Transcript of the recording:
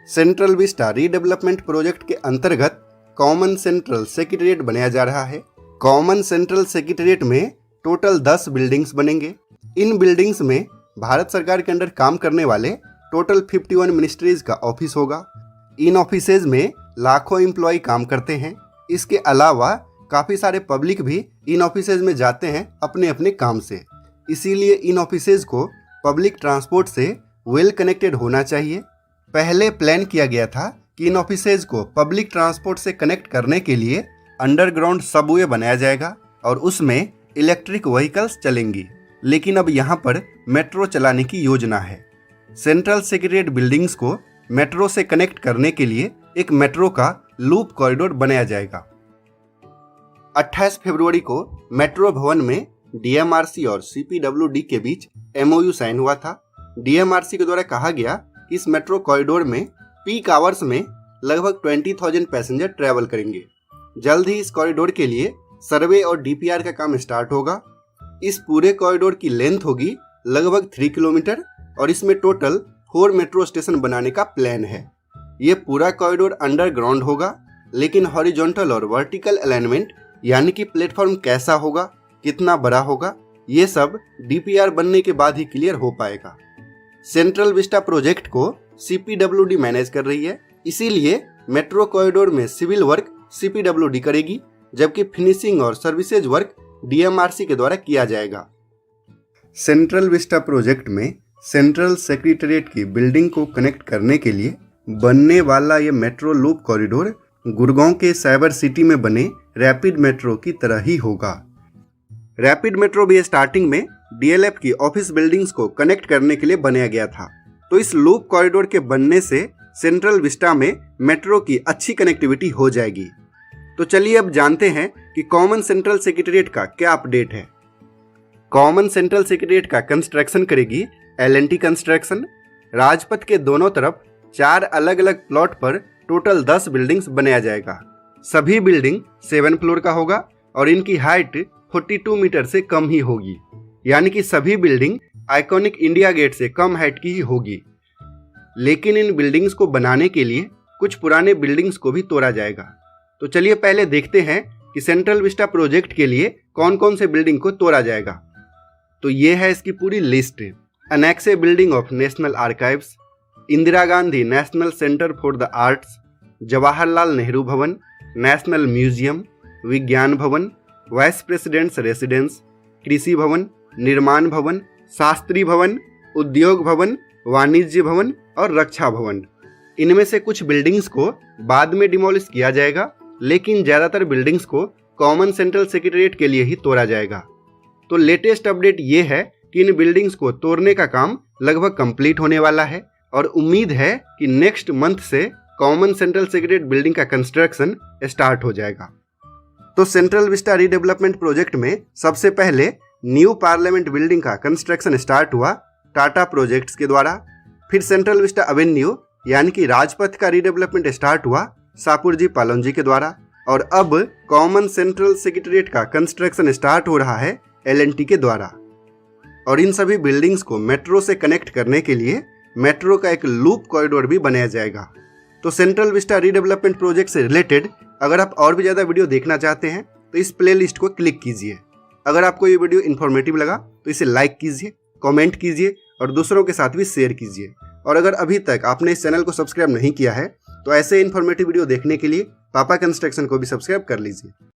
Central Vista redevelopment project के अंतर्गत common central secretariat बनाया जा रहा है। कॉमन सेंट्रल सेक्रेटेरिएट में टोटल 10 बिल्डिंग्स बनेंगे। इन बिल्डिंग्स में भारत सरकार के अंडर काम करने वाले टोटल 51 मिनिस्ट्रीज का ऑफिस होगा। इन ऑफिसेज में लाखों एम्प्लॉय काम करते हैं। इसके अलावा काफ़ी सारे पब्लिक भी इन ऑफिसेज में जाते हैं अपने अपने काम से, इसीलिए इन ऑफिसेज को पब्लिक ट्रांसपोर्ट से वेल कनेक्टेड होना चाहिए। पहले प्लान किया गया था कि इन ऑफिसेज को पब्लिक ट्रांसपोर्ट से कनेक्ट करने के लिए अंडरग्राउंड सबवे बनाया जाएगा और उसमें इलेक्ट्रिक व्हीकल्स चलेंगी, लेकिन अब यहाँ पर मेट्रो चलाने की योजना है। सेंट्रल सेक्रेटेरिएट बिल्डिंग्स को मेट्रो से कनेक्ट करने के लिए एक मेट्रो का लूप कॉरिडोर बनाया जाएगा। 28 फरवरी को मेट्रो भवन में डीएमआरसी और सीपीडब्ल्यूडी के बीच एमओयू साइन हुआ था। डीएमआरसी के द्वारा कहा गया कि इस मेट्रो कॉरिडोर में पीक आवर्स में लगभग 20,000 पैसेंजर ट्रैवल करेंगे। जल्द ही इस कॉरिडोर के लिए सर्वे और डीपीआर का काम स्टार्ट होगा। इस पूरे कॉरिडोर की लेंथ होगी लगभग 3 किलोमीटर और इसमें टोटल 4 मेट्रो स्टेशन बनाने का प्लान है। ये पूरा कॉरिडोर अंडरग्राउंड होगा, लेकिन हॉरिजॉन्टल और वर्टिकल अलाइनमेंट यानी कि प्लेटफॉर्म कैसा होगा, कितना बड़ा होगा, ये सब डीपीआर बनने के बाद ही क्लियर हो पाएगा। सेंट्रल विस्टा प्रोजेक्ट को सीपीडब्ल्यूडी मैनेज कर रही है, इसीलिए मेट्रो कॉरिडोर में सिविल वर्क सीपीडब्ल्यूडी करेगी, जबकि फिनिशिंग और सर्विसेज वर्क डीएमआरसी के द्वारा किया जाएगा। सेंट्रल विस्टा प्रोजेक्ट में सेंट्रल सेक्रेटेरिएट की बिल्डिंग को कनेक्ट करने के लिए बनने वाला ये मेट्रो लूप कॉरिडोर गुड़गांव के साइबर सिटी में बने रैपिड मेट्रो की तरह ही होगा। रैपिड मेट्रो भी स्टार्टिंग में डीएलएफ की ऑफिस बिल्डिंग्स को कनेक्ट करने के लिए बनाया गया था, तो इस लूप कॉरिडोर के बनने से सेंट्रल विस्टा में मेट्रो की अच्छी कनेक्टिविटी हो जाएगी। तो चलिए अब जानते हैं कि कॉमन सेंट्रल सेक्रेटेरिएट का क्या अपडेट है। कॉमन सेंट्रल सेक्रेटेरिएट का कंस्ट्रक्शन करेगी एल&टी कंस्ट्रक्शन। राजपथ के दोनों तरफ 4 अलग अलग प्लॉट पर टोटल 10 बिल्डिंग्स बनाया जाएगा। सभी बिल्डिंग 7 फ्लोर का होगा और इनकी हाइट 42 मीटर से कम ही होगी, यानी कि सभी बिल्डिंग आइकॉनिक इंडिया गेट से कम हाइट की ही होगी। लेकिन इन बिल्डिंग्स को बनाने के लिए कुछ पुराने बिल्डिंग्स को भी तोड़ा जाएगा। तो चलिए पहले देखते हैं कि सेंट्रल विस्टा प्रोजेक्ट के लिए कौन कौन से बिल्डिंग को तोड़ा जाएगा। तो ये है इसकी पूरी list. Annexe building of national archives, Indira Gandhi national centre for the arts, Jawaharlal Nehru Bhavan, national museum, विज्ञान भवन, वाइस प्रेसिडेंट्स रेसिडेंस, कृषि भवन, निर्माण भवन, शास्त्री भवन, उद्योग भवन, वाणिज्य भवन और रक्षा भवन। इनमें से कुछ बिल्डिंग्स को बाद में डिमोलिश किया जाएगा, लेकिन ज़्यादातर बिल्डिंग्स को कॉमन सेंट्रल सेक्रेटेरिएट के लिए ही तोड़ा जाएगा। तो लेटेस्ट अपडेट ये है कि इन बिल्डिंग्स को तोड़ने का काम लगभग कंप्लीट होने वाला है और उम्मीद है कि नेक्स्ट मंथ से कॉमन सेंट्रल सेक्रेटेरिएट बिल्डिंग का कंस्ट्रक्शन स्टार्ट हो जाएगा। तो सेंट्रल विस्टा रीडेवलपमेंट प्रोजेक्ट में सबसे पहले न्यू पार्लियामेंट बिल्डिंग का कंस्ट्रक्शन स्टार्ट हुआ टाटा प्रोजेक्ट्स के द्वारा। फिर सेंट्रल विस्टा एवेन्यू यानी कि राजपथ का रीडेवलपमेंट स्टार्ट हुआ सापुरजी पालोनजी के द्वारा। और अब कॉमन सेंट्रल सेक्रेटेरिएट का कंस्ट्रक्शन स्टार्ट हो रहा है एल&टी के द्वारा। और इन सभी बिल्डिंग्स को मेट्रो से कनेक्ट करने के लिए मेट्रो का एक लूप कॉरिडोर भी बनाया जाएगा। तो सेंट्रल विस्टा रीडेवलपमेंट प्रोजेक्ट से रिलेटेड अगर आप और भी ज़्यादा वीडियो देखना चाहते हैं तो इस प्लेलिस्ट को क्लिक कीजिए। अगर आपको ये वीडियो इन्फॉर्मेटिव लगा तो इसे लाइक कीजिए, कमेंट कीजिए और दूसरों के साथ भी शेयर कीजिए। और अगर अभी तक आपने इस चैनल को सब्सक्राइब नहीं किया है तो ऐसे इन्फॉर्मेटिव वीडियो देखने के लिए पापा कंस्ट्रक्शन को भी सब्सक्राइब कर लीजिए।